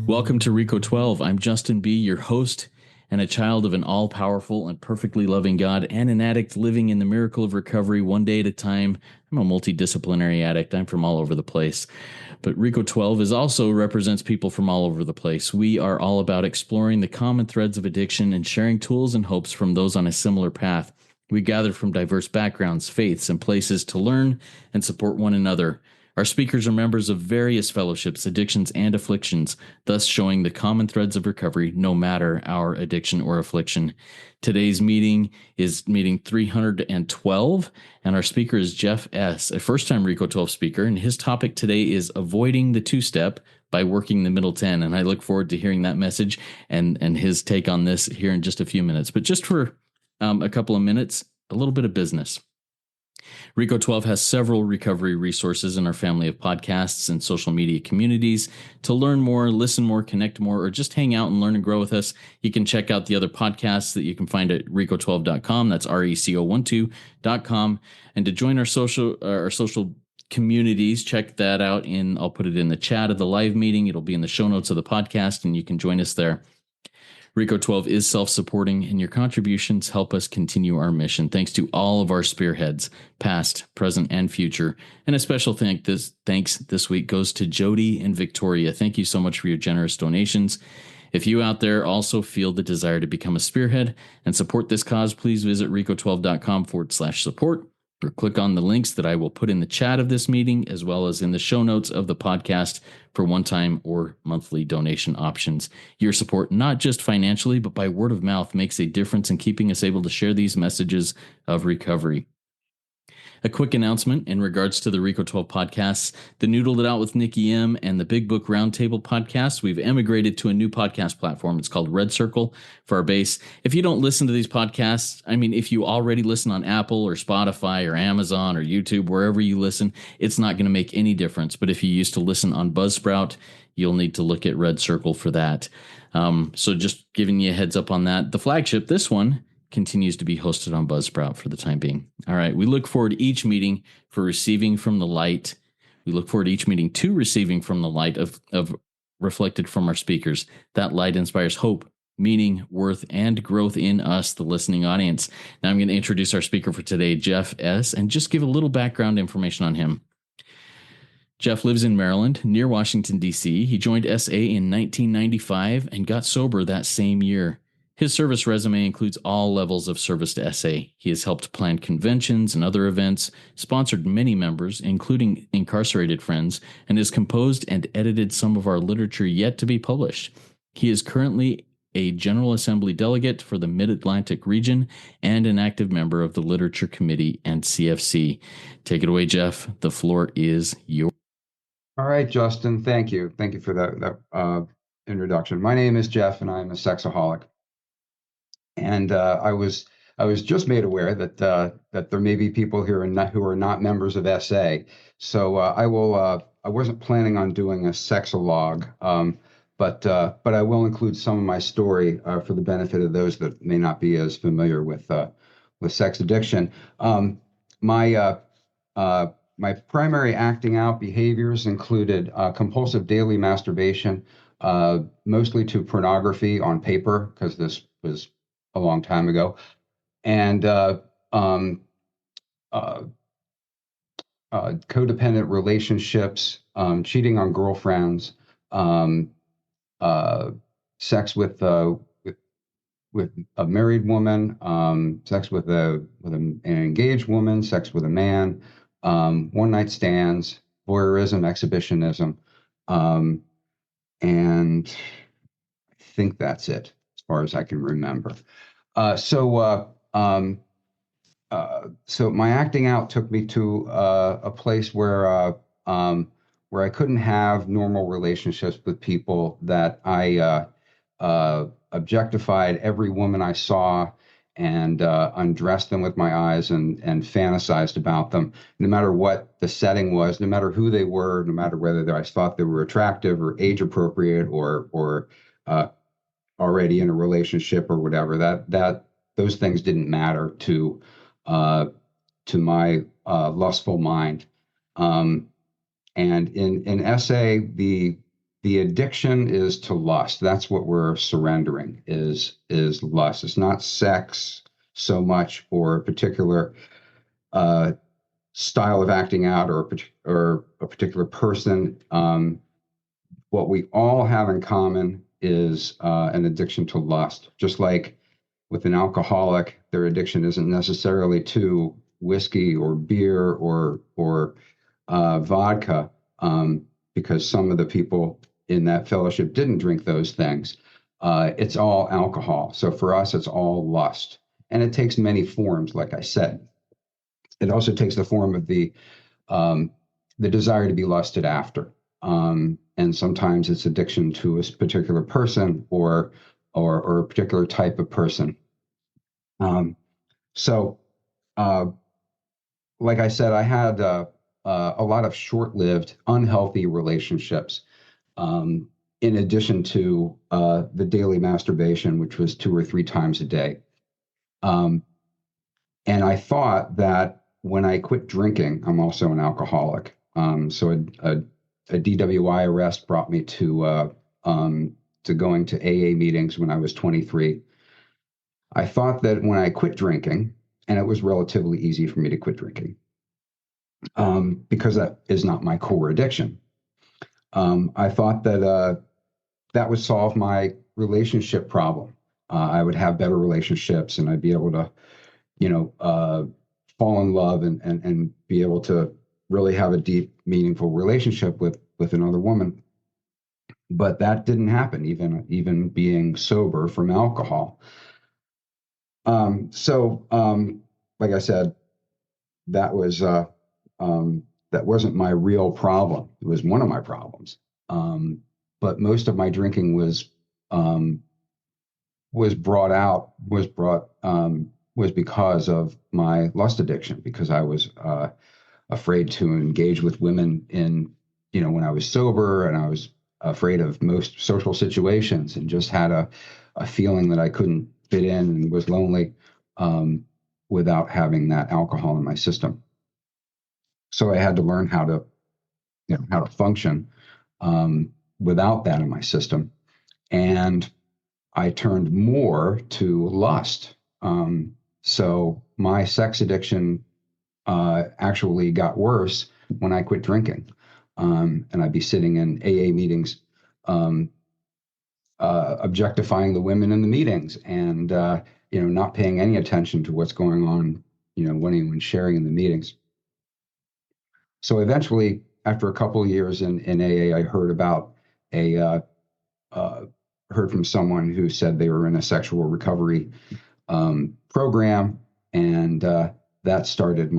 Welcome to Rico 12. I'm Justin B., your host and a child of an all-powerful and perfectly loving God and an addict living in the miracle of recovery one day at a time. I'm a multidisciplinary addict. I'm from all over the place. But Rico 12 also represents people from all over the place. We are all about exploring the common threads of addiction and sharing tools and hopes from those on a similar path. We gather from diverse backgrounds, faiths, and places to learn and support one another. Our speakers are members of various fellowships, addictions, and afflictions, thus showing the common threads of recovery no matter our addiction or affliction. Today's meeting is meeting 312, and our speaker is Jeff S., a first-time Rico 12 speaker, and his topic today is avoiding the two-step by working the middle 10, and I look forward to hearing that message and his take on this here in just a few minutes. But just for a couple of minutes, a little bit of business. Rico 12 has several recovery resources in our family of podcasts and social media communities. To learn more, listen more, connect more, or just hang out and learn and grow with us, you can check out the other podcasts that you can find at Rico12.com. That's RECO12.com. And to join our social communities, check that out I'll put it in the chat of the live meeting. It'll be in the show notes of the podcast, and you can join us there. Rico 12 is self-supporting, and your contributions help us continue our mission. Thanks to all of our spearheads, past, present, and future. And a special thanks this week goes to Jody and Victoria. Thank you so much for your generous donations. If you out there also feel the desire to become a spearhead and support this cause, please visit Rico12.com/support. or click on the links that I will put in the chat of this meeting, as well as in the show notes of the podcast for one-time or monthly donation options. Your support, not just financially, but by word of mouth, makes a difference in keeping us able to share these messages of recovery. A quick announcement in regards to the Rico 12 podcasts, the Noodle It Out with Nikki M and the Big Book Roundtable podcast. We've emigrated to a new podcast platform. It's called Red Circle for our base. If you don't listen to these podcasts, if you already listen on Apple or Spotify or Amazon or YouTube, wherever you listen, it's not going to make any difference. But if you used to listen on Buzzsprout, you'll need to look at Red Circle for that. So just giving you a heads up on that. The flagship, this one, continues to be hosted on Buzzsprout for the time being. All right. We look forward to each meeting for receiving from the light. We look forward to each meeting to receiving from the light of reflected from our speakers. That light inspires hope, meaning, worth, and growth in us, the listening audience. Now I'm going to introduce our speaker for today, Jeff S., and just give a little background information on him. Jeff lives in Maryland, near Washington, D.C. He joined SA in 1995 and got sober that same year. His service resume includes all levels of service to SA. He has helped plan conventions and other events, sponsored many members, including incarcerated friends, and has composed and edited some of our literature yet to be published. He is currently a General Assembly delegate for the Mid-Atlantic region and an active member of the Literature Committee and CFC. Take it away, Jeff. The floor is yours. All right, Justin. Thank you. Thank you for that introduction. My name is Jeff, and I'm a sexaholic. And I was just made aware that there may be people here who are not members of SA. So I wasn't planning on doing a sexalogue, but I will include some of my story for the benefit of those that may not be as familiar with sex addiction. My primary acting out behaviors included compulsive daily masturbation, mostly to pornography on paper, because this was a long time ago, and codependent relationships, cheating on girlfriends, sex with a married woman, sex with an engaged woman, sex with a man, one-night stands, voyeurism, exhibitionism, and I think that's it as far as I can remember. So my acting out took me to a place where I couldn't have normal relationships with people, that I objectified every woman I saw and undressed them with my eyes and fantasized about them, no matter what the setting was, no matter who they were, no matter whether I thought they were attractive or age appropriate or already in a relationship or whatever. That those things didn't matter to my lustful mind. And in SA, the the addiction is to lust. That's what we're surrendering is lust. It's not sex so much, or a particular uh, style of acting out, or a particular person. What we all have in common is an addiction to lust. Just like with an alcoholic, their addiction isn't necessarily to whiskey or beer or vodka, because some of the people in that fellowship didn't drink those things. It's all alcohol. So for us, it's all lust, and it takes many forms. Like I said, it also takes the form of um, the desire to be lusted after. And sometimes it's addiction to a particular person, or a particular type of person. Um, so, uh, like I said, I had a lot of short-lived, unhealthy relationships. In addition to the daily masturbation, which was 2 or 3 times a day. Um, and I thought that when I quit drinking, I'm also an alcoholic. So a DWI arrest brought me to going to AA meetings when I was 23. I thought that when I quit drinking, and it was relatively easy for me to quit drinking, because that is not my core addiction. I thought that that would solve my relationship problem. I would have better relationships, and I'd be able to, fall in love, and be able to really have a deep, meaningful relationship with another woman. But that didn't happen, even being sober from alcohol. Like I said, that was that wasn't my real problem. It was one of my problems. But most of my drinking um, was because of my lust addiction, because I was afraid to engage with women when I was sober, and I was afraid of most social situations, and just had a feeling that I couldn't fit in and was lonely, um, without having that alcohol in my system. So I had to learn how to function without that in my system. And I turned more to lust. So my sex addiction actually got worse when I quit drinking. And I'd be sitting in AA meetings, um, objectifying the women in the meetings, and not paying any attention to what's going on, when anyone's sharing in the meetings. So eventually, after a couple of years in AA, I heard about a uh, heard from someone who said they were in a sexual recovery program, and that started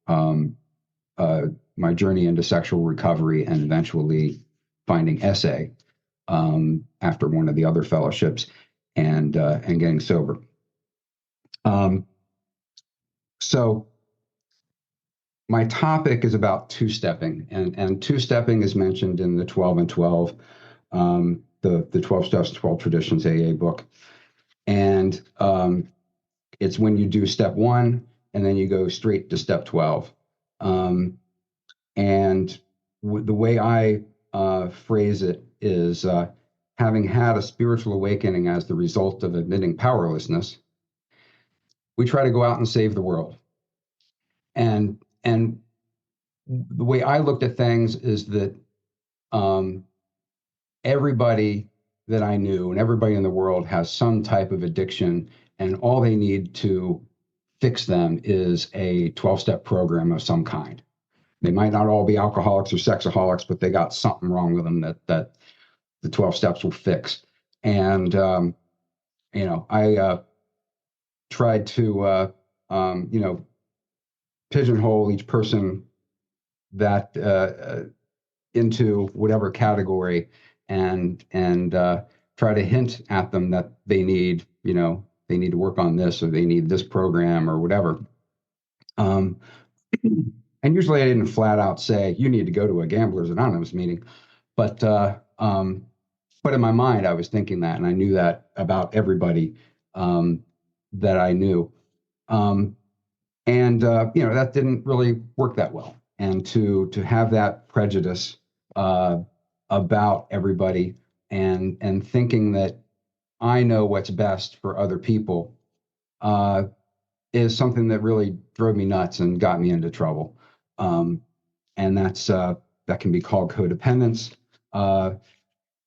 um, uh, my journey into sexual recovery, and eventually finding SA after one of the other fellowships, and getting sober. Um, so my topic is about two-stepping, and two-stepping is mentioned in the 12 and 12, the 12 Steps, 12 Traditions AA book. And it's when you do step one, and then you go straight to step 12. And the way I phrase it is, having had a spiritual awakening as the result of admitting powerlessness, we try to go out and save the world. And the way I looked at things is that um, everybody that I knew and everybody in the world has some type of addiction, and all they need to fix them is a 12-step program of some kind. They might not all be alcoholics or sexaholics, but they got something wrong with them that the 12 steps will fix. And I tried to pigeonhole each person that into whatever category, and try to hint at them that they need to work on this, or they need this program, or whatever. Um, and usually I didn't flat out say you need to go to a Gamblers Anonymous meeting, but but in my mind I was thinking that, and I knew that about everybody that I knew. Um, and that didn't really work that well. And to have that prejudice about everybody and thinking that I know what's best for other people uh, is something that really drove me nuts and got me into trouble. Um, and that can be called codependence, uh,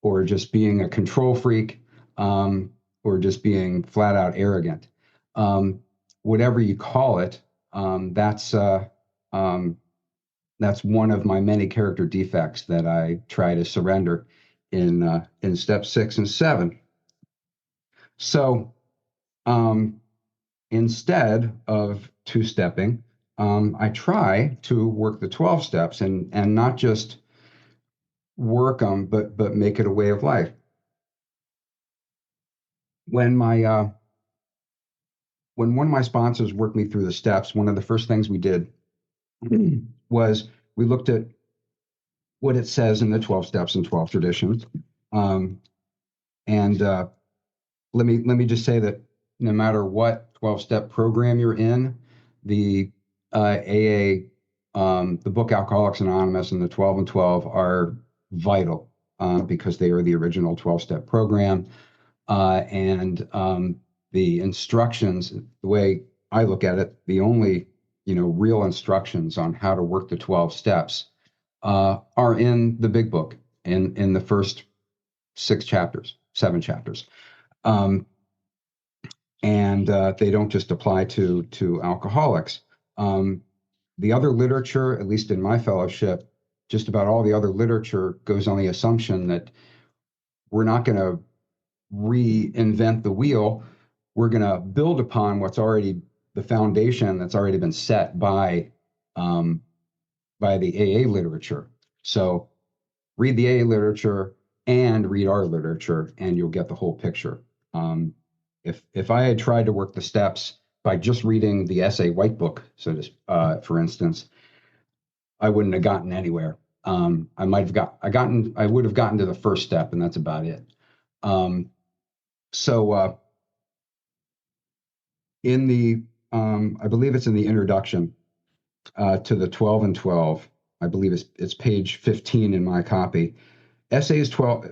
or just being a control freak, um, or just being flat out arrogant. Um, Whatever you call it, um, that's uh, um, that's one of my many character defects that I try to surrender in step 6 and 7. So um, instead of two-stepping, I try to work the 12 steps and not just work them, but make it a way of life. When my when one of my sponsors worked me through the steps, one of the first things we did was we looked at what it says in the 12 steps and 12 traditions. Um, and let me just say that no matter what 12-step program you're in, the AA, the book Alcoholics Anonymous, and the 12 and 12 are vital because they are the original 12-step program. And the instructions, the way I look at it, the only real instructions on how to work the 12 steps are in the big book in the first 6 chapters, 7 chapters. Um, and they don't just apply to alcoholics. Um, the other literature, at least in my fellowship, just about all the other literature goes on the assumption that we're not going to reinvent the wheel. We're going to build upon what's already the foundation that's already been set um, by the AA literature. So read the AA literature and read our literature, and you'll get the whole picture. Um, if I had tried to work the steps by just reading the essay white book, for instance, I wouldn't have gotten anywhere. I would have gotten to the first step, and that's about it. Um, so in the I believe it's in the introduction to the 12 and 12. I believe it's page 15 in my copy. SA's 12,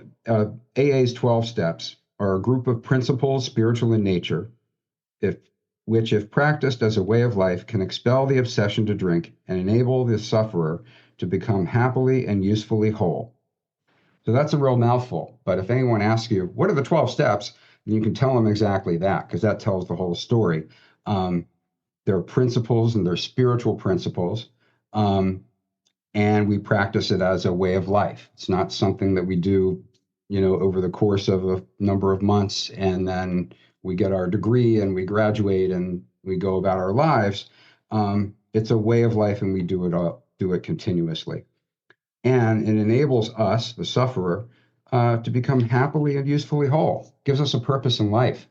AA's 12 steps are a group of principles, spiritual in nature, if which, if practiced as a way of life, can expel the obsession to drink and enable the sufferer to become happily and usefully whole. So that's a real mouthful. But if anyone asks you, what are the 12 steps? And you can tell them exactly that, because that tells the whole story. Um, they're principles and they're spiritual principles. And we practice it as a way of life. It's not something that we do, over the course of a number of months and then we get our degree and we graduate and we go about our lives. It's a way of life, and we do it continuously. And it enables us, the sufferer, to become happily and usefully whole. Gives us a purpose in life,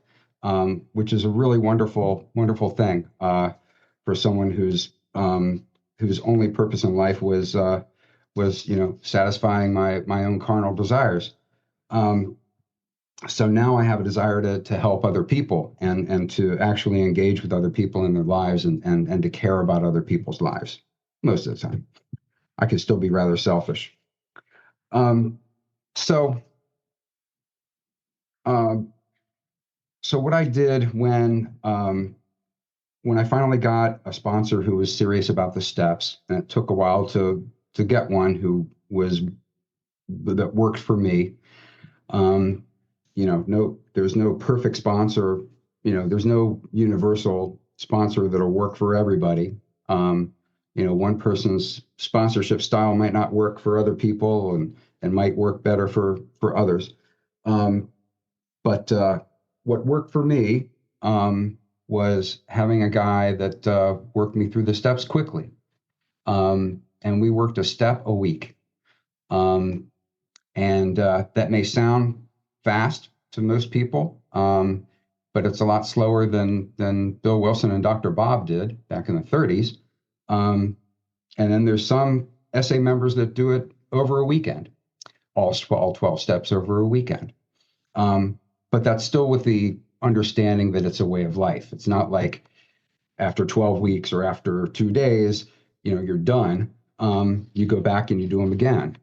which is a really wonderful, wonderful thing for someone whose only purpose in life was satisfying my own carnal desires. So now I have a desire to help other people and to actually engage with other people in their lives and to care about other people's lives most of the time. I can still be rather selfish. Um, so, um, so what I did when I finally got a sponsor who was serious about the steps, and it took a while to get one who was that worked for me. Um, there's no perfect sponsor. There's no universal sponsor that'll work for everybody. One person's sponsorship style might not work for other people and might work better for others. Um, but what worked for me was having a guy that worked me through the steps quickly. And we worked a step a week. Um, and that may sound fast to most people, but it's a lot slower than Bill Wilson and Dr. Bob did back in the 30s. And then there's some SA members that do it over a weekend, all 12 steps over a weekend. But that's still with the understanding that it's a way of life. It's not like after 12 weeks or after 2 days, you're done. You go back and you do them again.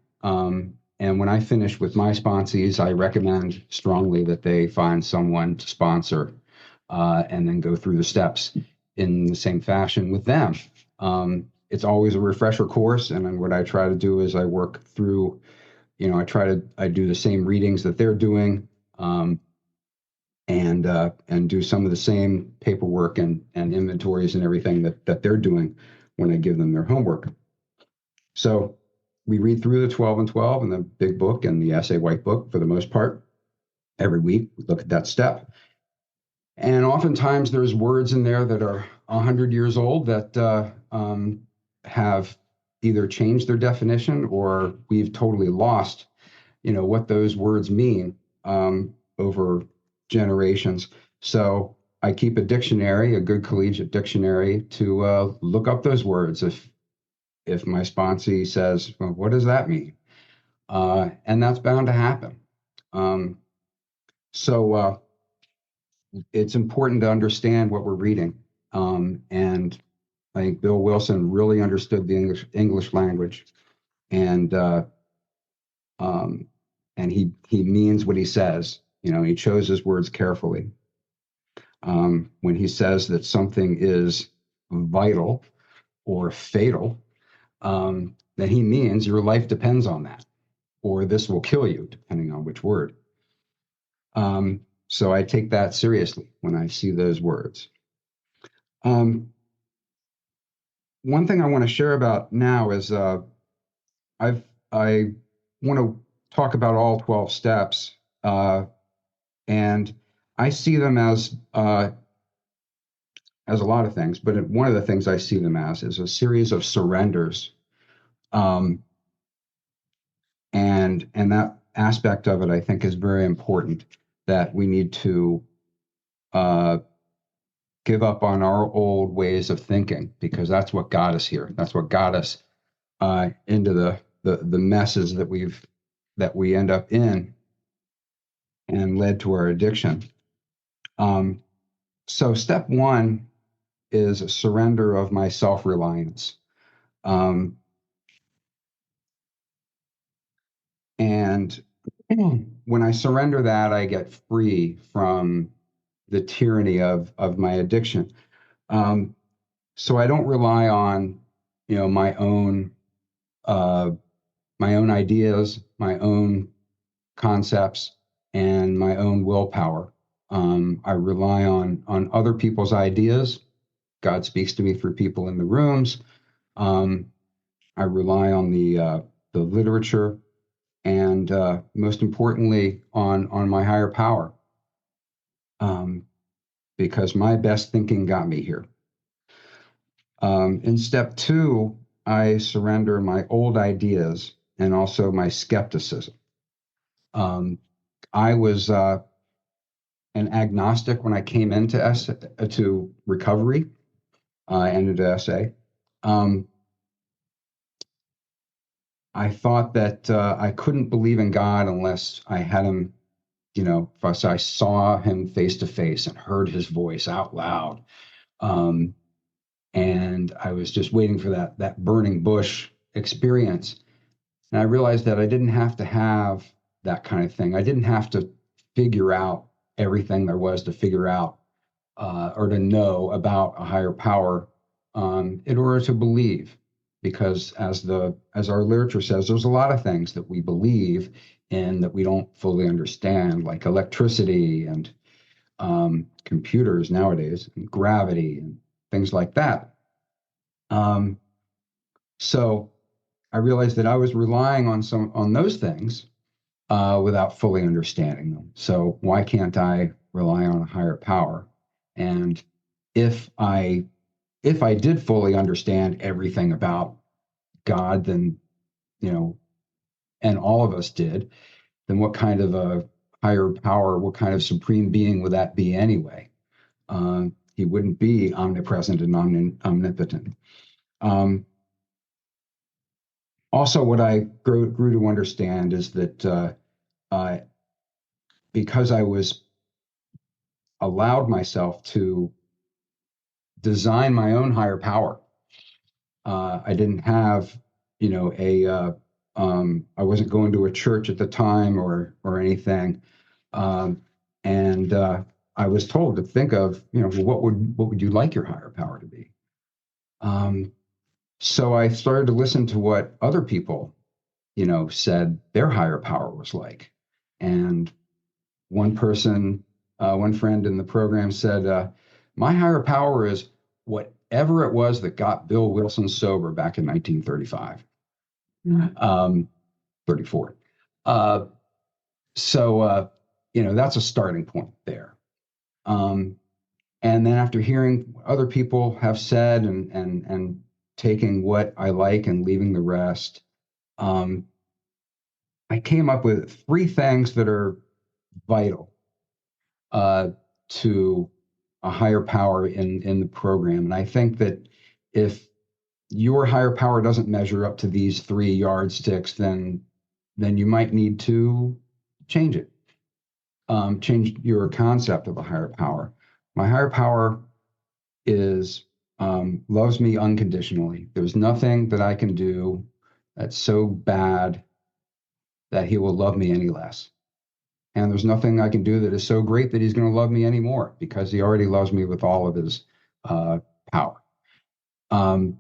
And when I finish with my sponsees, I recommend strongly that they find someone to sponsor, and then go through the steps in the same fashion with them. It's always a refresher course, and then what I try to do is I work through, I do the same readings that they're doing, and do some of the same paperwork and inventories and everything that they're doing when I give them their homework. So we read through the 12 and 12 and the big book and the essay white book for the most part every week. We look at that step. And oftentimes there's words in there that are 100 years old that have either changed their definition or we've totally lost, what those words mean over generations. So I keep a dictionary, a good collegiate dictionary, to look up those words if my sponsee says, well, what does that mean? And that's bound to happen. So it's important to understand what we're reading. And I think Bill Wilson really understood the English language, and um, and he means what he says. He chose his words carefully. When he says that something is vital or fatal, then he means your life depends on that, or this will kill you, depending on which word. So I take that seriously when I see those words. One thing I want to share about now is I want to talk about all 12 steps, and I see them as a lot of things, but one of the things I see them as is a series of surrenders, um, and that aspect of it I think is very important. That we need to uh, give up on our old ways of thinking, because that's what got us here. That's what got us into the messes that we end up in and led to our addiction. So step one is a surrender of my self-reliance. Um, and when I surrender that, I get free from the tyranny of my addiction. Um, so I don't rely on, my own uh, ideas, my own concepts, and my own willpower. I rely on other people's ideas. God speaks to me through people in the rooms. Um, I rely on the literature, and most importantly, on my higher power, um, because my best thinking got me here. In step two, I surrender my old ideas and also my skepticism. I was an agnostic when I came into to recovery and into SA. I thought that I couldn't believe in God unless I had him, if I saw him face to face and heard his voice out loud. Um, and I was just waiting for that burning bush experience. And I realized that I didn't have to have that kind of thing. I didn't have to figure out everything there was to figure out or to know about a higher power in order to believe. Because as our literature says, there's a lot of things that we believe in that we don't fully understand, like electricity and computers nowadays, and gravity and things like that. Um, so I realized that I was relying on those things without fully understanding them. So why can't I rely on a higher power? And if I did fully understand everything about God, then and all of us did, then what kind of a higher power, what kind of supreme being would that be anyway? He wouldn't be omnipresent and omnipotent. Um, Also, what I grew to understand is that uh, because I was allowed myself to design my own higher power, I didn't have, a I wasn't going to a church at the time or anything. Um, and I was told to think of, well, what would you like your higher power to be? Um, so I started to listen to what other people, said their higher power was like. And one friend in the program said, my higher power is whatever it was that got Bill Wilson sober back in 1935, 34. Uh, so that's a starting point there. Um, and then after hearing what other people have said and taking what I like and leaving the rest, um, I came up with three things that are vital uh, to a higher power in the program. And I think that if your higher power doesn't measure up to these three yardsticks, then you might need to change it. Change your concept of a higher power. My higher power is loves me unconditionally. There's nothing that I can do that's so bad that he will love me any less. And there's nothing I can do that is so great that he's going to love me anymore because he already loves me with all of his power. Um,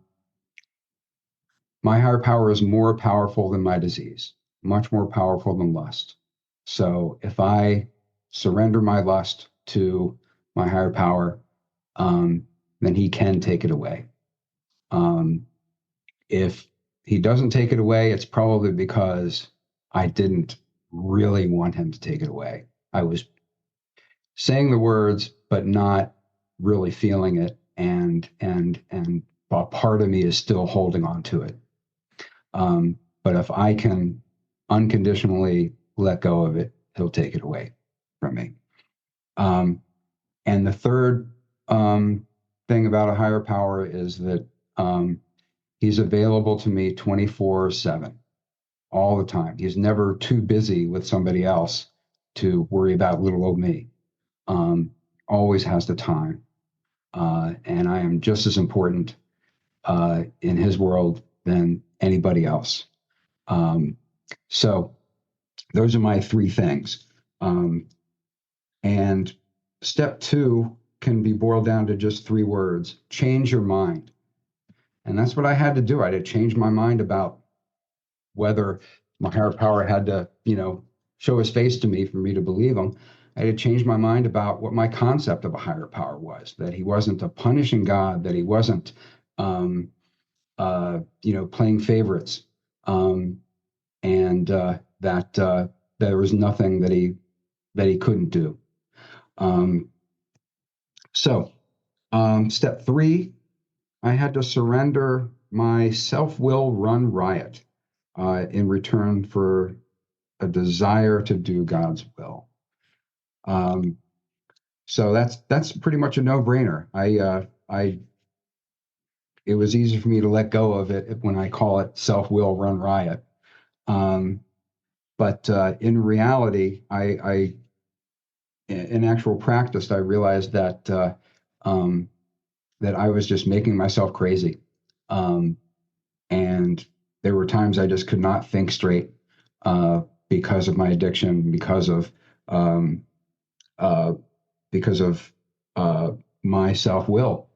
my higher power is more powerful than my disease, much more powerful than lust. So if I surrender my lust to my higher power, then he can take it away. If he doesn't take it away, it's probably because I didn't really want him to take it away. I was saying the words, but not really feeling it, and a part of me is still holding on to it. But if I can unconditionally let go of it, he'll take it away from me. And the third thing about a higher power is that he's available to me 24/7, all the time. He's never too busy with somebody else to worry about little old me. Um, Always has the time. And I am just as important in his world than anybody else. Um, so those are my three things. And step two can be boiled down to just three words: change your mind. And that's what I had to do. I had to change my mind about whether my higher power had to, show his face to me for me to believe him. I had to change my mind about what my concept of a higher power was, that he wasn't a punishing God, that he wasn't, playing favorites, and that there was nothing that he couldn't do. Um, so step three, I had to surrender my self-will run riot in return for a desire to do God's will. Um, so that's pretty much a no-brainer. It was easy for me to let go of it when I call it self-will run riot. Um, but in reality, in actual practice, I realized um, that I was just making myself crazy, and there were times I just could not think straight because of my addiction, um, uh, because of my self will.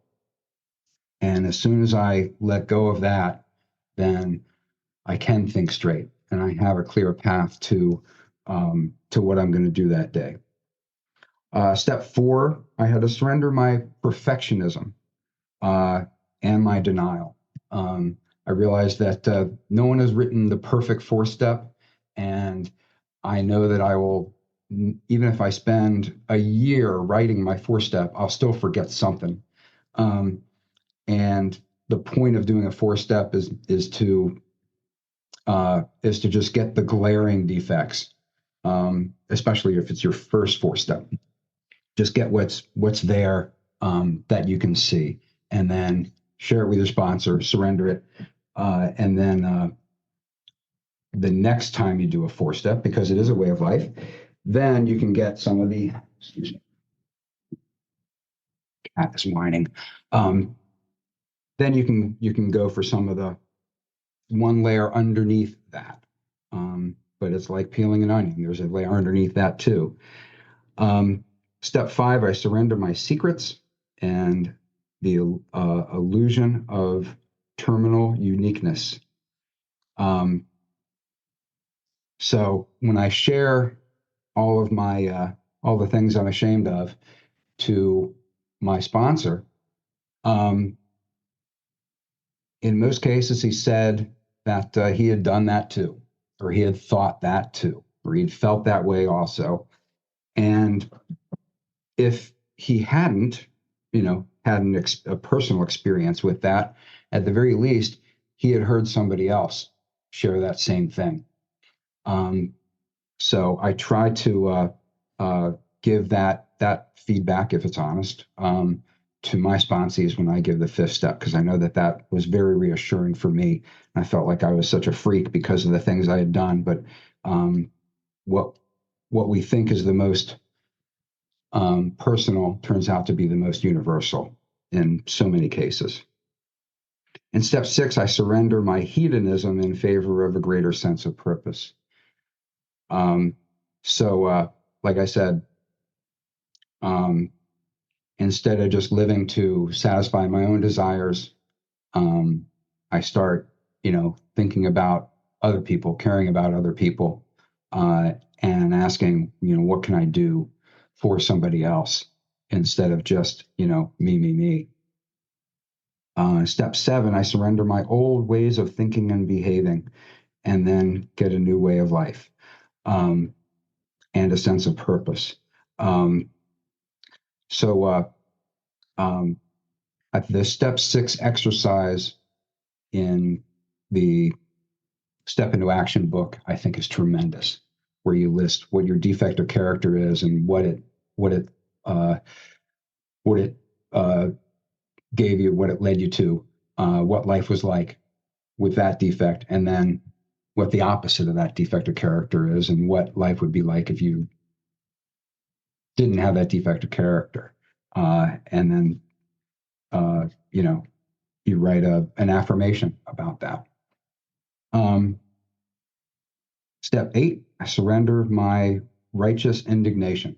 And as soon as I let go of that, then I can think straight, and I have a clear path to what I'm going to do that day. Step four, I had to surrender my perfectionism uh, and my denial. I realized that no one has written the perfect four step, and I know that I will, even if I spend a year writing my four step, I'll still forget something. Um, and the point of doing a four step is to just get the glaring defects, especially if it's your first four step. Just get what's there that you can see, and then share it with your sponsor, surrender it, and then the next time you do a four step, because it is a way of life, then you can get some of the. Excuse me, cat is whining. Um, then you can go for some of the one layer underneath that. But it's like peeling an onion. There's a layer underneath that too. Um, Step 5, I surrender my secrets and the illusion of terminal uniqueness. Um, so when I share all of my all the things I'm ashamed of to my sponsor, um, in most cases he said that he had done that too, or he had thought that too, or he'd felt that way also. And if he hadn't, had a personal experience with that, at the very least, he had heard somebody else share that same thing. Um, so I try to give that feedback, if it's honest, to my sponsees when I give the fifth step, because I know that was very reassuring for me. I felt like I was such a freak because of the things I had done, but um, what what we think is the most personal turns out to be the most universal in so many cases. In step 6, I surrender my hedonism in favor of a greater sense of purpose. Um, like I said, um, instead of just living to satisfy my own desires, um, I start, thinking about other people, caring about other people, and asking, what can I do for somebody else instead of just, me, me, me. Step 7, I surrender my old ways of thinking and behaving, and then get a new way of life, um, and a sense of purpose. Um, so, um, the step 6 exercise in the Step into Action book, I think, is tremendous, where you list what your defect of character is and what it uh, what it uh, gave you, what it led you to, what life was like with that defect, and then what the opposite of that defect of character is, and what life would be like if you didn't have that defect of character. And then, uh, you know, you write an affirmation about that. Um, Step 8, I surrender my righteous indignation.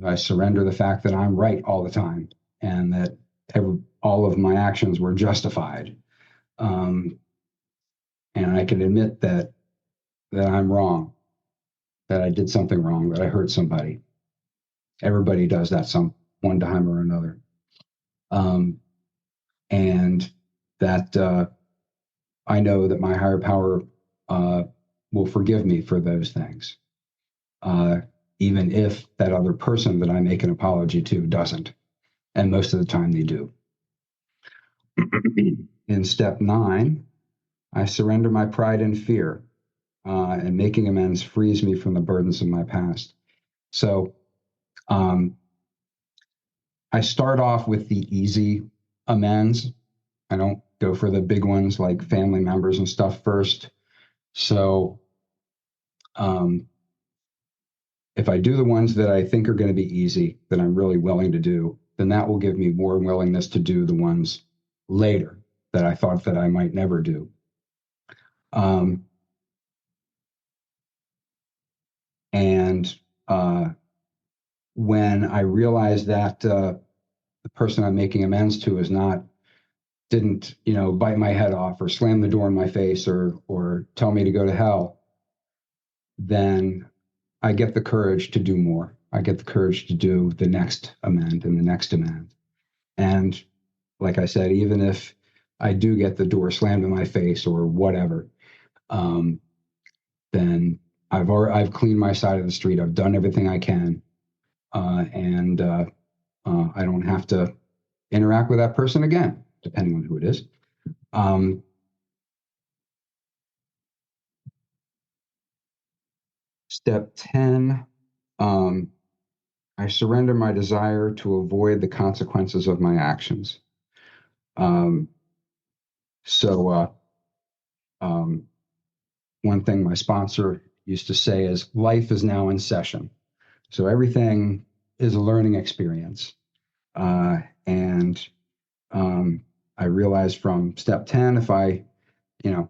I surrender the fact that I'm right all the time and that all of my actions were justified. Um, and I can admit that I'm wrong, that I did something wrong, that I hurt somebody. Everybody does that some one time or another. Um, and that I know that my higher power uh, will forgive me for those things, uh, even if that other person that I make an apology to doesn't. And most of the time they do. In step 9, I surrender my pride and fear, and making amends frees me from the burdens of my past. So um, I start off with the easy amends. I don't go for the big ones like family members and stuff first. So um, if I do the ones that I think are going to be easy, that I'm really willing to do, then that will give me more willingness to do the ones later that I thought that I might never do. Um, and when I realize that the person I'm making amends to didn't, bite my head off or slam the door in my face or tell me to go to hell, then I get the courage to do more. I get the courage to do the next amend and the next amend. And like I said, even if I do get the door slammed in my face or whatever, um, then I've cleaned my side of the street. I've done everything I can, and I don't have to interact with that person again, depending on who it is. Um, Step 10, um, I surrender my desire to avoid the consequences of my actions. Um, so, um, one thing my sponsor used to say is life is now in session. So everything is a learning experience. And I realized from step 10, if I, you know,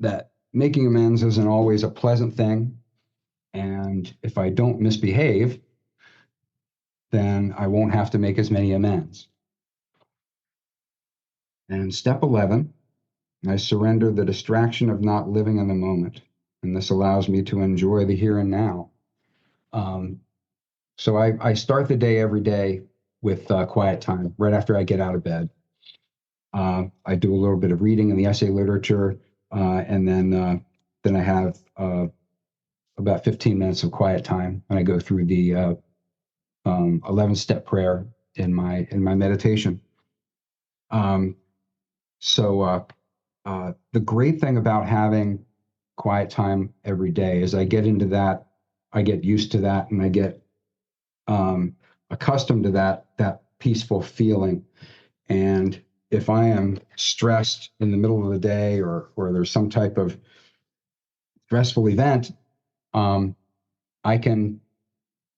that making amends isn't always a pleasant thing. And if I don't misbehave, then I won't have to make as many amends. And step 11, I surrender the distraction of not living in the moment. And this allows me to enjoy the here and now. Um, so I start the day every day with quiet time right after I get out of bed. I do a little bit of reading in the essay literature, and then I have about 15 minutes of quiet time, and I go through the 11-step prayer in my meditation. Um, so the great thing about having quiet time every day is I get into that, I get used to that, and I get accustomed to that peaceful feeling. And if I am stressed in the middle of the day, or there's some type of stressful event, um, I can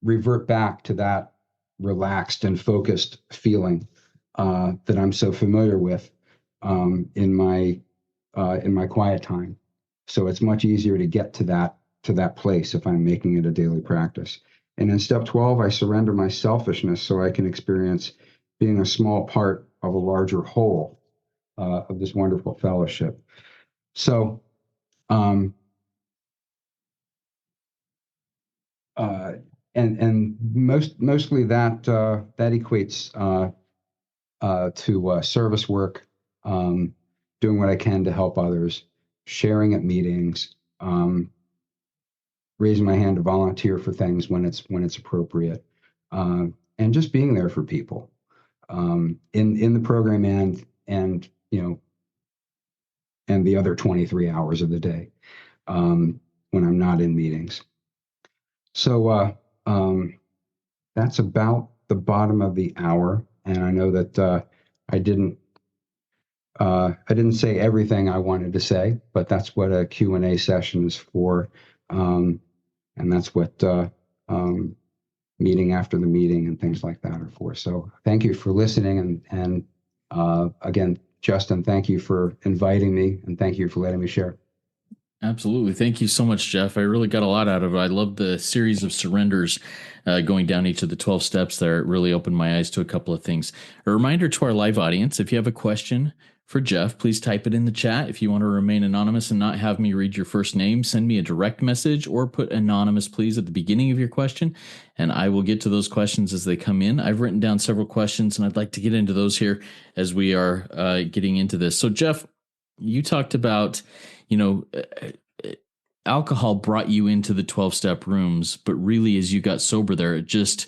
revert back to that relaxed and focused feeling that I'm so familiar with in my quiet time. So it's much easier to get to that place if I'm making it a daily practice. And in step 12, I surrender my selfishness so I can experience being a small part of a larger whole of this wonderful fellowship. So, um, uh, and mostly that equates to service work, um, doing what I can to help others, sharing at meetings, raising my hand to volunteer for things when it's appropriate, and just being there for people in the program and and the other 23 hours of the day when I'm not in meetings. So that's about the bottom of the hour, and I know that I didn't I didn't say everything I wanted to say, but that's what a Q&A session is for, um, and that's what meeting after the meeting and things like that are for. So thank you for listening, and again, Justin, thank you for inviting me, and thank you for letting me share. Absolutely. Thank you so much, Jeff. I really got a lot out of it. I love the series of surrenders going down each of the 12 steps there. It really opened my eyes to a couple of things. A reminder to our live audience, if you have a question for Jeff, please type it in the chat. If you want to remain anonymous and not have me read your first name, send me a direct message or put anonymous, please, at the beginning of your question, and I will get to those questions as they come in. I've written down several questions, and I'd like to get into those here as we are getting into this. So, Jeff, you talked about, you know, alcohol brought you into the 12-step rooms, but really as you got sober there, it just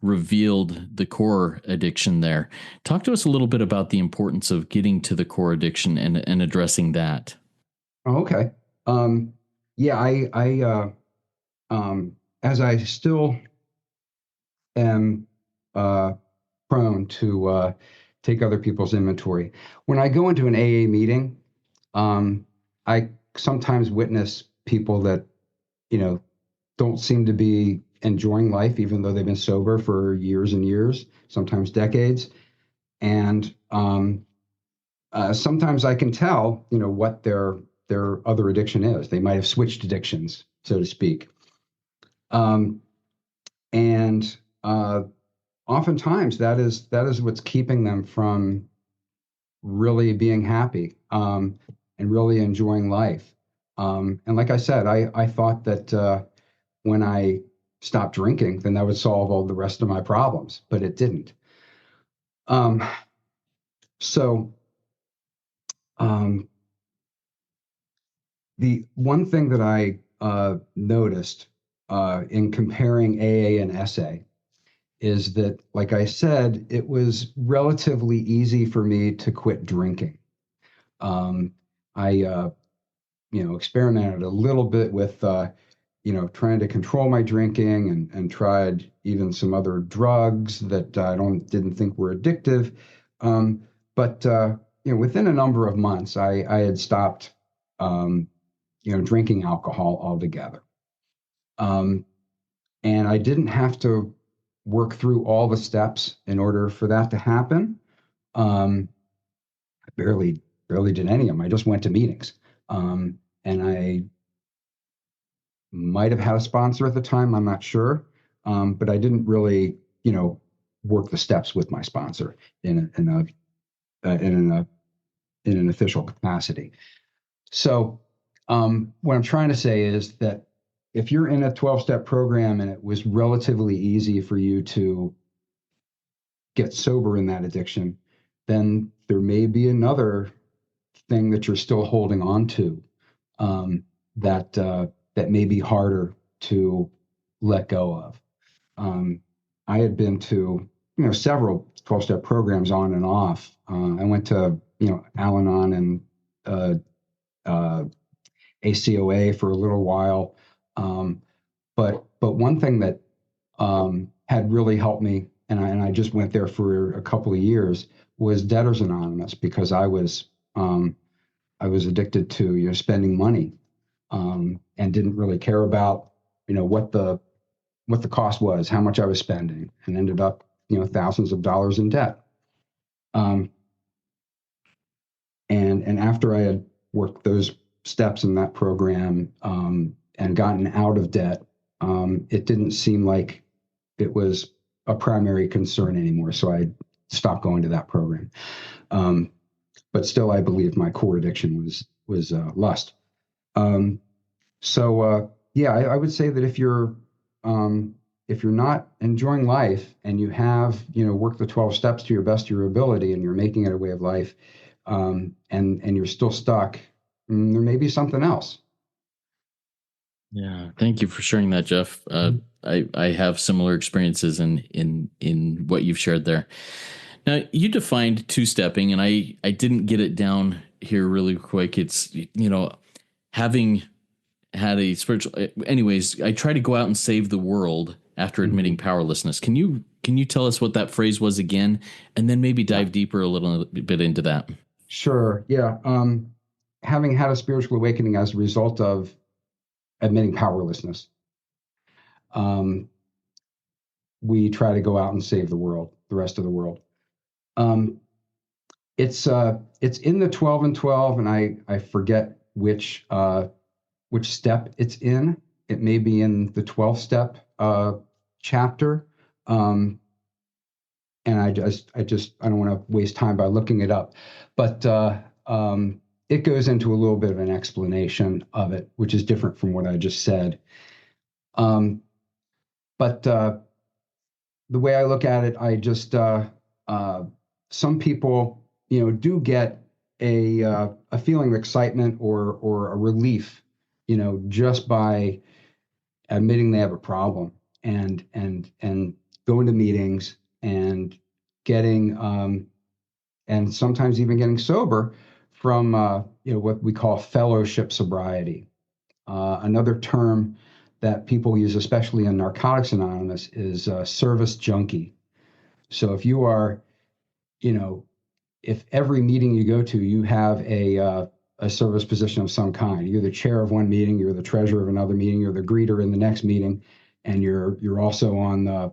revealed the core addiction there. Talk to us a little bit about the importance of getting to the core addiction and addressing that. Oh, okay. Yeah, um, as I still am uh, prone to take other people's inventory. When I go into an AA meeting, I sometimes witness people that, you know, don't seem to be enjoying life, even though they've been sober for years and years, sometimes decades. And sometimes I can tell, you know, what their other addiction is. They might have switched addictions, so to speak. Um, and oftentimes that is what's keeping them from really being happy and really enjoying life. And like I said, I thought that when I stopped drinking, then that would solve all the rest of my problems, but it didn't. Um, so um, the one thing that I noticed in comparing AA and SA is that, like I said, it was relatively easy for me to quit drinking. I experimented a little bit with trying to control my drinking, and tried even some other drugs that I don't didn't think were addictive. Um, but within a number of months, I had stopped drinking alcohol altogether. Um, and I didn't have to work through all the steps in order for that to happen. I barely did any of them. I just went to meetings. and I might have had a sponsor at the time. I'm not sure, but I didn't really, work the steps with my sponsor in an official capacity. So, what I'm trying to say is that if you're in a 12-step program and it was relatively easy for you to get sober in that addiction, then there may be another thing that you're still holding on to, that may be harder to let go of. I had been to several 12-step programs on and off. I went to Al-Anon and uh, uh, ACOA for a little while. But one thing that had really helped me, and I just went there for a couple of years, was Debtors Anonymous, because I was addicted to spending money, and didn't really care about what the cost was, how much I was spending, and ended up thousands of dollars in debt. Um, and after I had worked those steps in that program, and gotten out of debt, it didn't seem like it was a primary concern anymore. So I stopped going to that program. But still, I believe my core addiction was lust. Um, yeah, I would say that if you're not enjoying life and you have worked the 12 steps to your best of your ability and you're making it a way of life, and you're still stuck, there may be something else. Yeah, thank you for sharing that, Jeff. I have similar experiences in what you've shared there. Now, you defined two-stepping, and I didn't get it down here really quick. It's having had a spiritual. Anyways, I try to go out and save the world after admitting powerlessness. Can you tell us what that phrase was again, and then maybe Yeah, dive deeper a little bit into that? sure. Yeah. Having had a spiritual awakening as a result of admitting powerlessness, um, we try to go out and save the world, the rest of the world. Um, it's in the 12 and 12, and I forget which step it's in. It may be in the 12th step chapter. And I don't want to waste time by looking it up, but it goes into a little bit of an explanation of it, which is different from what I just said. But the way I look at it, uh, some people, do get a feeling of excitement or a relief, just by admitting they have a problem and going to meetings and getting and sometimes even getting sober from what we call fellowship sobriety. Another term that people use, especially in Narcotics Anonymous, is service junkie. So if you are, you know, if every meeting you go to, you have a service position of some kind. You're the chair of one meeting, you're the treasurer of another meeting, you're the greeter in the next meeting, and you're also on the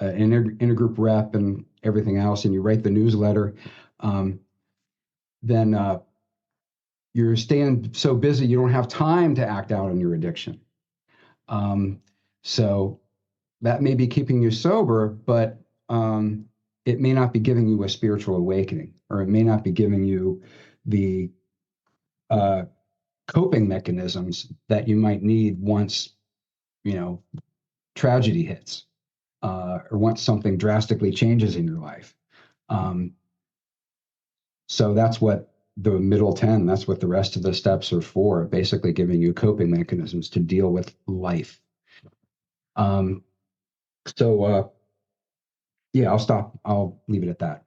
intergroup rep and everything else, and you write the newsletter. Um, then you're staying so busy you don't have time to act out on your addiction. Um, so that may be keeping you sober, but it may not be giving you a spiritual awakening, or it may not be giving you the uh, coping mechanisms that you might need once you know tragedy hits, or once something drastically changes in your life. Um, so that's what the middle 10, that's what the rest of the steps are for, basically giving you coping mechanisms to deal with life. Um, so yeah, I'll leave it at that.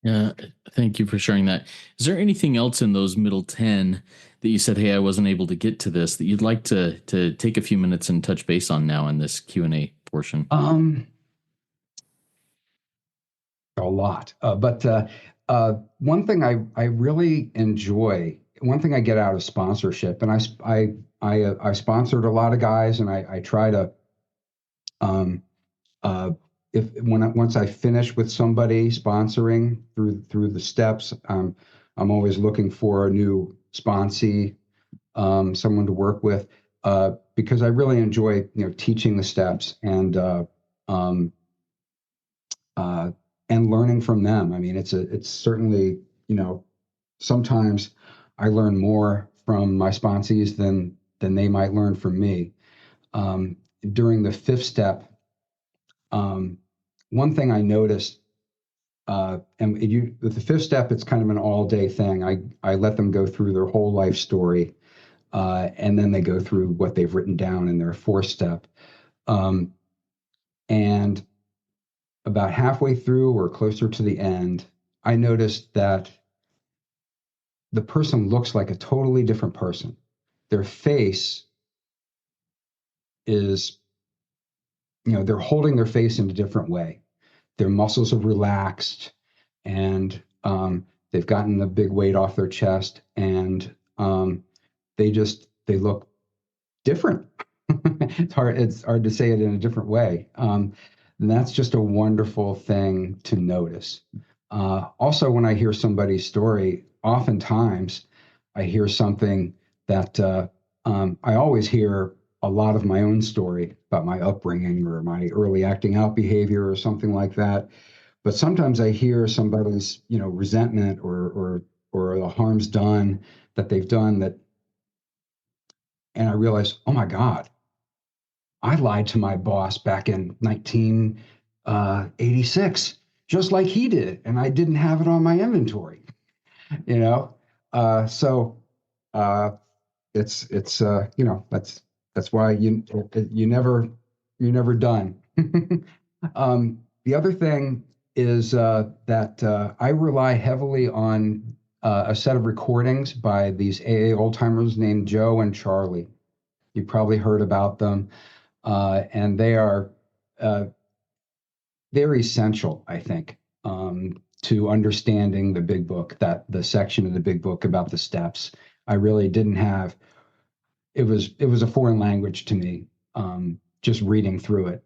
Yeah, thank you for sharing that. Is there anything else in those middle 10 that you said, hey, I wasn't able to get to this, that you'd like to take a few minutes and touch base on now in this Q&A portion? A lot. But one thing I really enjoy, one thing I get out of sponsorship, and I sponsored a lot of guys, and I try to, um, uh, if once I finish with somebody sponsoring through the steps, I'm always looking for a new sponsee, someone to work with, because I really enjoy, teaching the steps um, uh, and learning from them. I mean, it's certainly, you know, sometimes I learn more from my sponsees than they might learn from me. During the fifth step, um, one thing I noticed, and with the fifth step, it's kind of an all day thing. I let them go through their whole life story, and then they go through what they've written down in their fourth step. Um, and about halfway through or closer to the end, I noticed that the person looks like a totally different person. Their face is, they're holding their face in a different way. Their muscles have relaxed, and they've gotten the big weight off their chest, and they look different. It's hard to say it in a different way. And that's just a wonderful thing to notice. Also, when I hear somebody's story, oftentimes I hear something that I always hear a lot of my own story about my upbringing or my early acting out behavior or something like that. But sometimes I hear somebody's, resentment or the harms done that they've done that, and I realize, oh my God, I lied to my boss back in 1986, just like he did, and I didn't have it on my inventory. You know, so uh, that's why you're never done. The other thing is that I rely heavily on a set of recordings by these AA old timers named Joe and Charlie. You probably heard about them, and uh, they're essential, I think, to understanding the big book, that the section of the big book about the steps. I really didn't have it was a foreign language to me, just reading through it,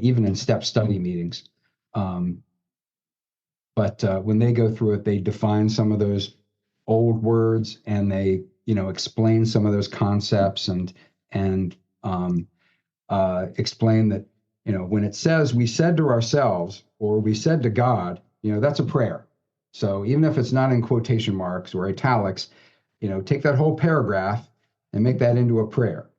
even in step study meetings. Um, but when they go through it, they define some of those old words, and they, explain some of those concepts, and explain that, when it says we said to ourselves or we said to God, that's a prayer. So even if it's not in quotation marks or italics, take that whole paragraph and make that into a prayer.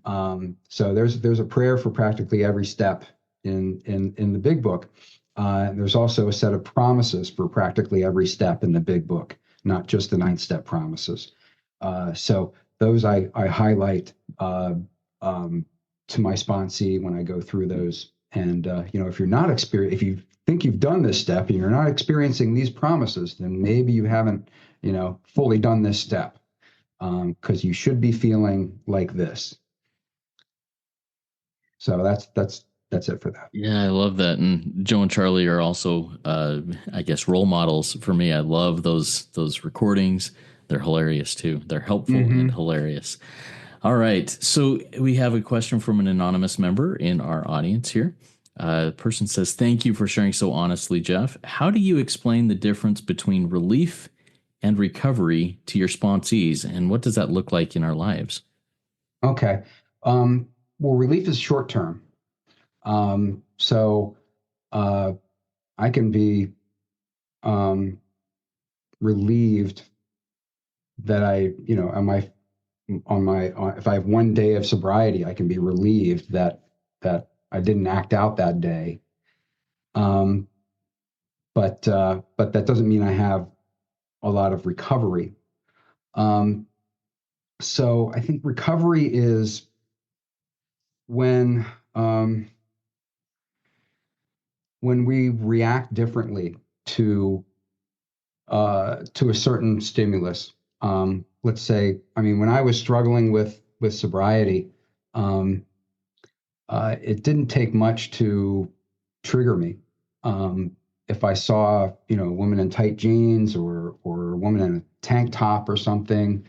So there's a prayer for practically every step in the big book. There's also a set of promises for practically every step in the big book, not just the ninth step promises. So those I highlight um, to my sponsee when I go through those. And if you think you've done this step and you're not experiencing these promises, then maybe you haven't, fully done this step, because you should be feeling like this. So that's it for that. Yeah, I love that. And Joe and Charlie are also, I guess, role models for me. I love those recordings. They're hilarious too. They're helpful and Mm-hmm. hilarious. All right. So we have a question from an anonymous member in our audience here. The person says, "Thank you for sharing so honestly, Jeff. How do you explain the difference between relief and recovery to your sponsees, and what does that look like in our lives?" Okay. Well, relief is short term. So uh, I can be um, relieved that if I have one day of sobriety, I can be relieved that I didn't act out that day. Um, but that doesn't mean I have a lot of recovery. Um, so I think recovery is when um, when we react differently to to a certain stimulus. Let's say, I mean, when I was struggling with sobriety, um, it didn't take much to trigger me. If I saw, a woman in tight jeans or a woman in a tank top or something,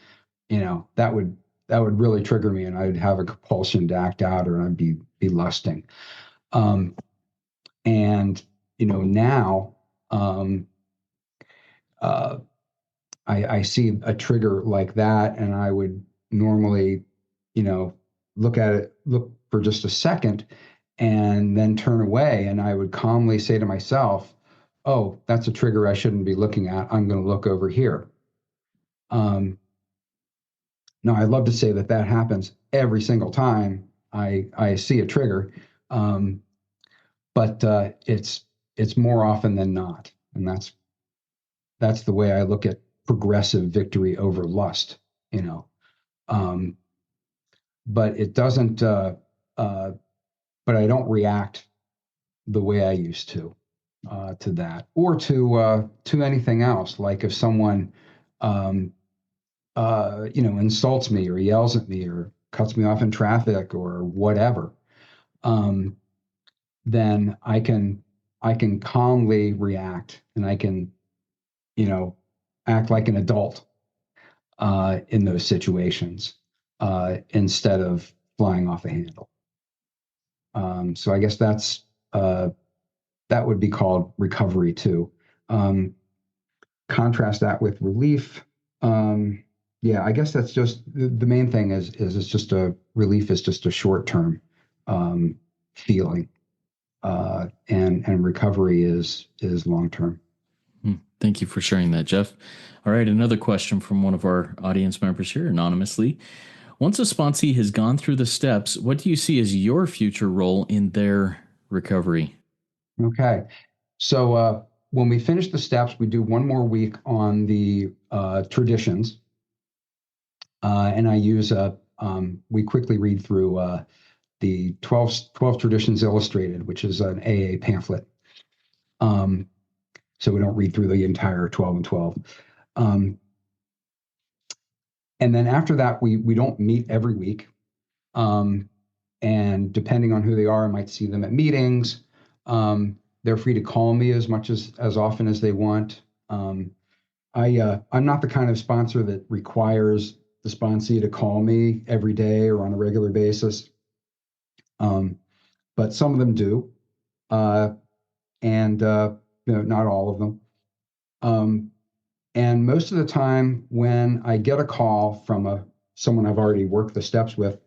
that would really trigger me, and I'd have a compulsion to act out, or I'd be lusting. Um, and now, um, uh, I see a trigger like that, and I would normally, you know, look for just a second and then turn away. And I would calmly say to myself, oh, that's a trigger I shouldn't be looking at. I'm going to look over here. Um, Now, I'd love to say that that happens every single time I see a trigger, um, but it's more often than not, and that's the way I look at progressive victory over lust. You know, um, but it doesn't. Uh, but I don't react the way I used to that, or to anything else. Like if someone um, insults me or yells at me or cuts me off in traffic or whatever, um, then I can calmly react and I can, you know, act like an adult in those situations instead of flying off the handle. So I guess uh, that would be called recovery too. Um, Contrast that with relief. Yeah, I guess that's just the main thing is it's just a relief is just a short term feeling, and recovery is long term. Thank you for sharing that, Jeff. All right, another question from one of our audience members here, anonymously. Once a sponsee has gone through the steps, what do you see as your future role in their recovery? Okay, so when we finish the steps, we do one more week on the traditions, and I use a we quickly read through the 12 Traditions Illustrated, which is an AA pamphlet. Um, so we don't read through the entire 12 and 12. Um, and then after that, we don't meet every week. Um, and depending on who they are, I might see them at meetings. They're free to call me as much as often as they want. I'm not the kind of sponsor that requires the sponsee to call me every day or on a regular basis. Um, but some of them do, and not all of them. Um, and most of the time, when I get a call from someone I've already worked the steps with,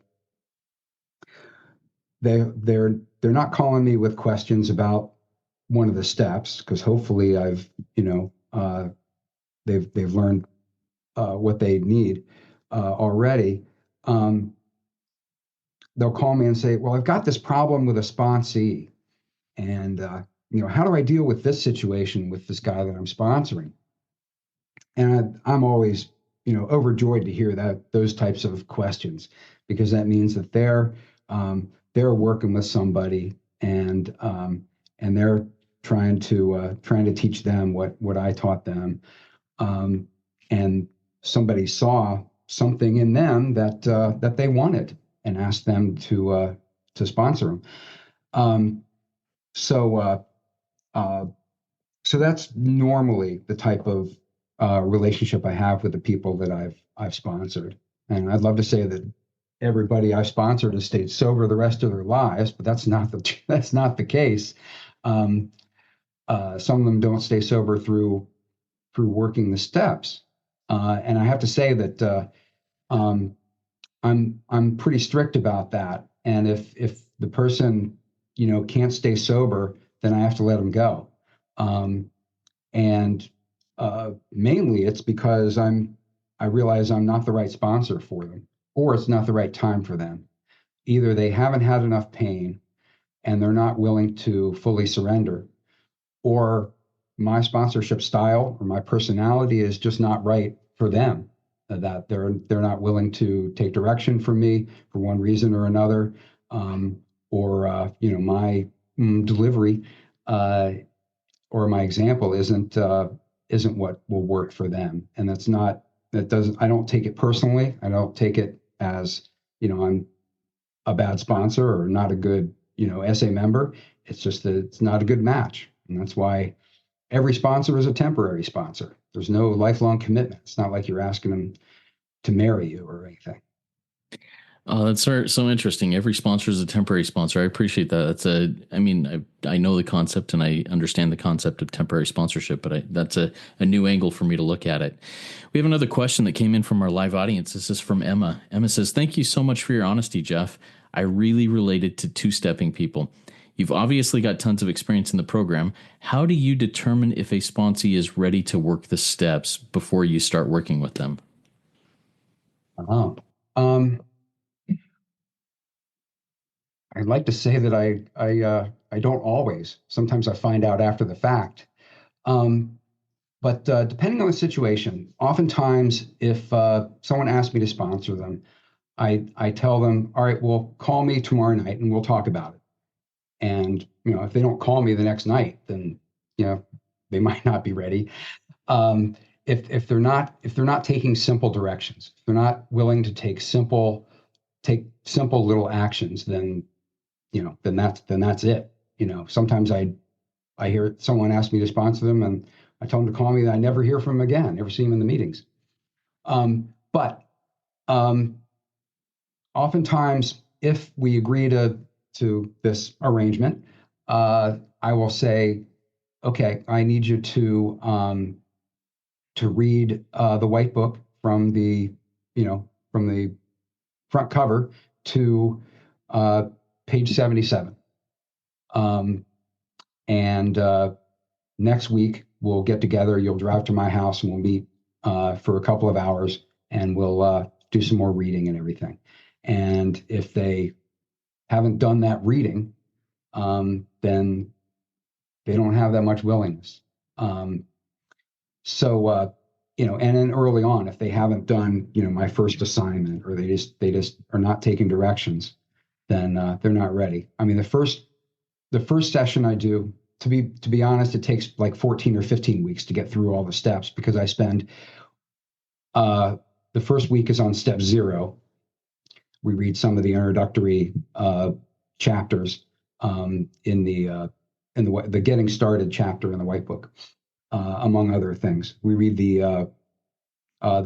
they're not calling me with questions about one of the steps because hopefully I've they've learned what they need already. Um, they'll call me and say, "Well, I've got this problem with a sponsee, and how do I deal with this situation with this guy that I'm sponsoring?" And I'm always, overjoyed to hear those types of questions because that means that they're working with somebody and they're trying to teach them what I taught them, um, and somebody saw something in them that they wanted and asked them to sponsor them. Um, so uh, uh, so that's normally the type of relationship I have with the people that I've sponsored. And I'd love to say that everybody I've sponsored has stayed sober the rest of their lives, but that's not the case. Um, some of them don't stay sober through working the steps, and I have to say that um, I'm pretty strict about that. And if the person can't stay sober, then I have to let them go. Um, and mainly it's because I realize I'm not the right sponsor for them, or it's not the right time for them. Either they haven't had enough pain and they're not willing to fully surrender, or my sponsorship style or my personality is just not right for them. That they're not willing to take direction from me for one reason or another, or my delivery. Or my example isn't what will work for them, and that doesn't I don't take it personally. I don't take it as I'm a bad sponsor or not a good SA member. It's just that it's not a good match, and that's why every sponsor is a temporary sponsor. There's no lifelong commitment. It's not like you're asking them to marry you or anything. Oh, that's so interesting. Every sponsor is a temporary sponsor. I appreciate that. I mean, I know the concept and I understand the concept of temporary sponsorship, but that's a new angle for me to look at it. We have another question that came in from our live audience. This is from Emma. Emma says, "Thank you so much for your honesty, Jeff. I really related to two-stepping people. You've obviously got tons of experience in the program. How do you determine if a sponsee is ready to work the steps before you start working with them?" Uh-huh. Um, I'd like to say that I don't always. Sometimes I find out after the fact. Um, but depending on the situation, oftentimes if someone asks me to sponsor them, I tell them, all right, well, call me tomorrow night and we'll talk about it. And if they don't call me the next night, then they might not be ready. Um, if they're not taking simple directions, if they're not willing to take simple little actions, then that's it. Sometimes I hear someone ask me to sponsor them, and I tell them to call me, and I never hear from them again. Never see them in the meetings. But um, oftentimes, if we agree to this arrangement, I will say, okay, I need you to read the white book from the front cover to page 77. Um, and next week we'll get together. You'll drive to my house and we'll meet for a couple of hours, and we'll do some more reading and everything. And if they haven't done that reading, then they don't have that much willingness. Um, so and then early on, if they haven't done my first assignment, or they just are not taking directions, then they're not ready. I mean, the first session I do, to be honest, it takes like 14 or 15 weeks to get through all the steps, because I spend uh, the first week is on step 0. We read some of the introductory chapters in the getting started chapter in the white book, among other things. We read the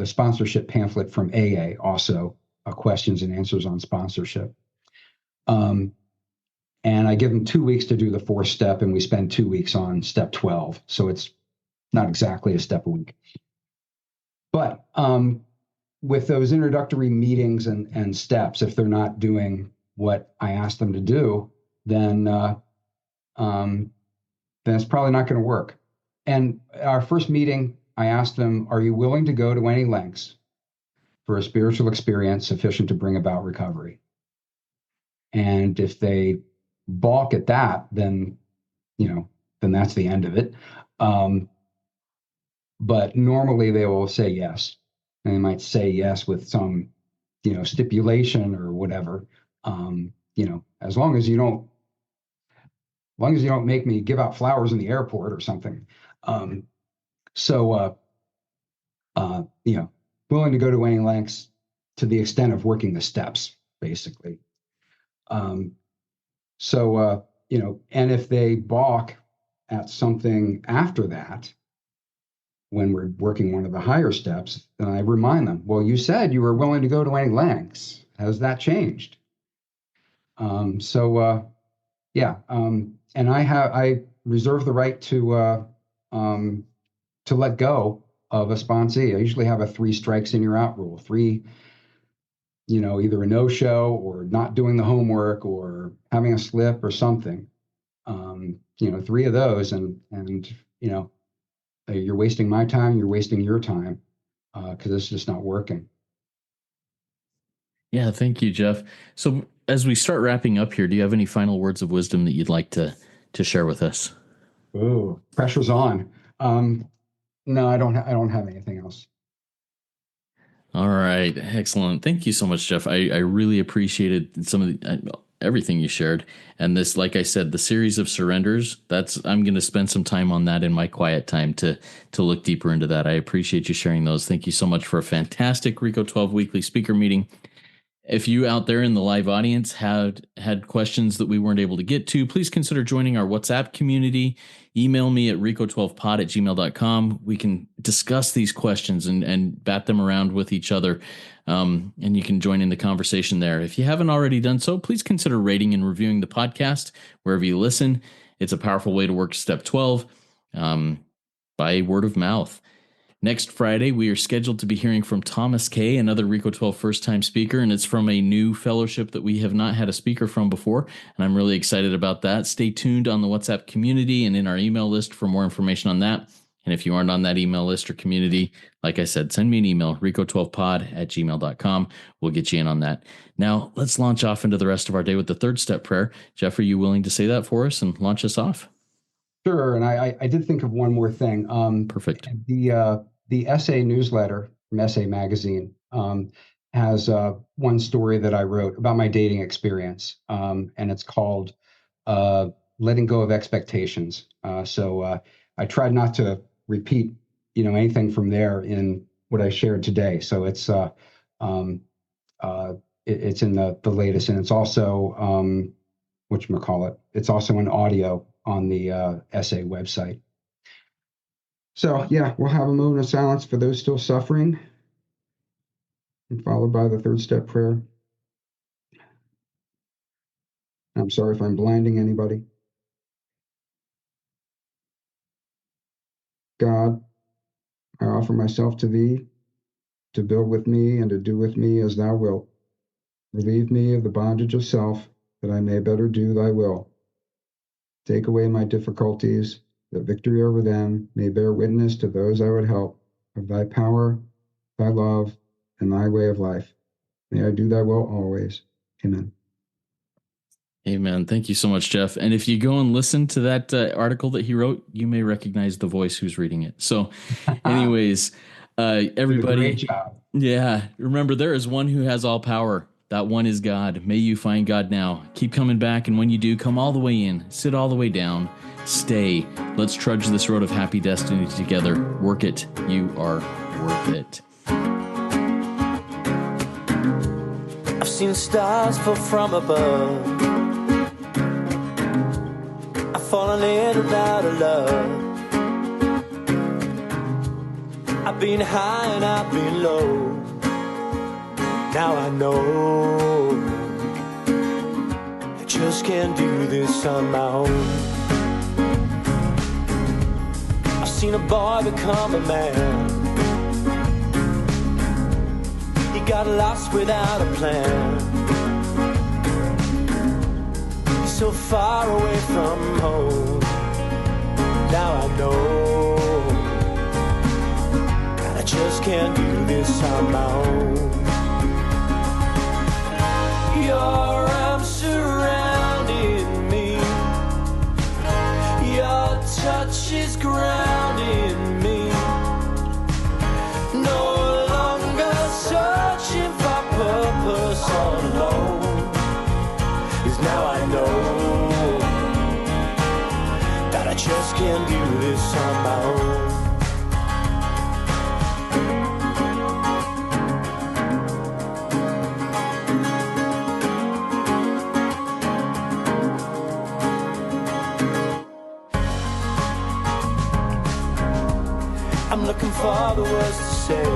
sponsorship pamphlet from AA, also questions and answers on sponsorship. Um, and I give them 2 weeks to do the fourth step, and we spend 2 weeks on step 12. So it's not exactly a step a week. But with those introductory meetings and steps, if they're not doing what I asked them to do, um, then it's probably not going to work. And our first meeting, I asked them, are you willing to go to any lengths for a spiritual experience sufficient to bring about recovery? And if they balk at that, then that's the end of it. Um, but normally they will say yes, and they might say yes with some, stipulation or whatever. As long as you don't make me give out flowers in the airport or something. Um, so, willing to go to any lengths to the extent of working the steps, basically. Um, and if they balk at something after that, when we're working one of the higher steps, then I remind them, well, you said you were willing to go to any lengths. Has that changed? Yeah. And I reserve the right to let go of a sponsee. I usually have a 3 strikes and you're out rule. 3, either a no-show or not doing the homework or having a slip or something. 3 of those, and you're wasting my time, you're wasting your time, because it's just not working. Yeah, thank you, Jeff. So as we start wrapping up here, do you have any final words of wisdom that you'd like to share with us? Ooh, pressure's on. No, I don't have anything else. All right, excellent. Thank you so much, Jeff. I really appreciated some of everything you shared. And this, like I said, the series of surrenders, I'm going to spend some time on that in my quiet time to look deeper into that. I appreciate you sharing those. Thank you so much for a fantastic Rico 12 weekly speaker meeting. If you out there in the live audience had questions that we weren't able to get to, please consider joining our WhatsApp community. Email me at rico12pod@gmail.com. We can discuss these questions and bat them around with each other. And you can join in the conversation there. If you haven't already done so, please consider rating and reviewing the podcast wherever you listen. It's a powerful way to work step 12 by word of mouth. Next Friday, we are scheduled to be hearing from Thomas K., another Rico 12 first-time speaker, and it's from a new fellowship that we have not had a speaker from before, and I'm really excited about that. Stay tuned on the WhatsApp community and in our email list for more information on that. And if you aren't on that email list or community, like I said, send me an email, rico12pod@gmail.com. We'll get you in on that. Now, let's launch off into the rest of our day with the third step prayer. Jeff, are you willing to say that for us and launch us off? Sure, and I did think of one more thing. Perfect. The Essay newsletter from Essay Magazine has one story that I wrote about my dating experience, and it's called "Letting Go of Expectations." So I tried not to repeat, anything from there in what I shared today. So it's it's in the latest, and it's also whatchamacallit, it's also an audio on the Essay website. So yeah, we'll have a moment of silence for those still suffering, and followed by the third step prayer. I'm sorry if I'm blinding anybody. God, I offer myself to thee, to build with me and to do with me as thou wilt. Relieve me of the bondage of self, that I may better do thy will. Take away my difficulties, that victory over them may bear witness to those I would help of thy power, thy love, and thy way of life. May I do thy will always. Amen. Amen. Thank you so much, Jeff. And if you go and listen to that article that he wrote, you may recognize the voice who's reading it. So anyways, everybody, great job. Yeah. Remember, there is one who has all power. That one is God. May you find God now. Keep coming back. And when you do, come all the way in, sit all the way down, stay. Let's trudge this road of happy destiny together. Work it. You are worth it. I've seen stars fall from above. I've fallen in and out of love. I've been high and I've been low. Now I know I just can't do this on my own. I've seen a boy become a man. He got lost without a plan. He's so far away from home. Now I know I just can't do this on my own. Your arms surrounding me. Your touch is grounding me. No longer searching for purpose all alone. 'Cause now I know that I just can't do this on my own. I'm looking for the words to say.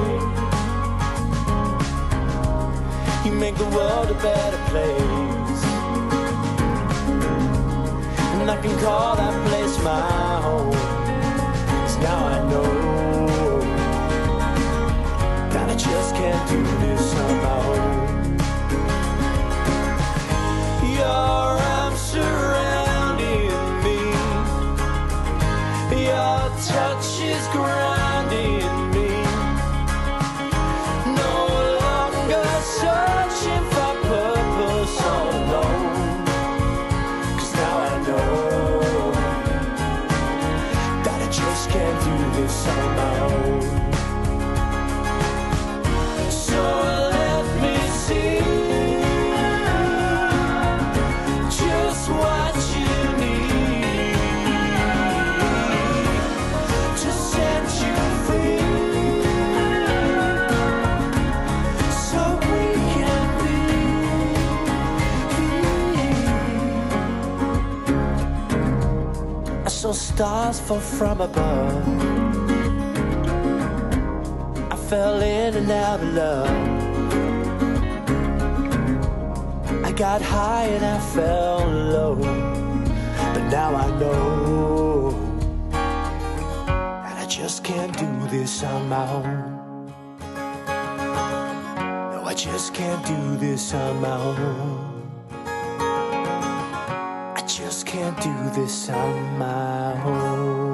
You make the world a better place, and I can call that place my home. 'Cause now I know that I just can't do this on my own. Your arms surrounding me. Your touch is grounding me. No longer searching for purpose all alone. 'Cause now I know that I just can't do this stars fall from above. I fell in and out of love. I got high and I fell low. But now I know that I just can't do this on my own. No, I just can't do this on my own. I just can't do this on my own.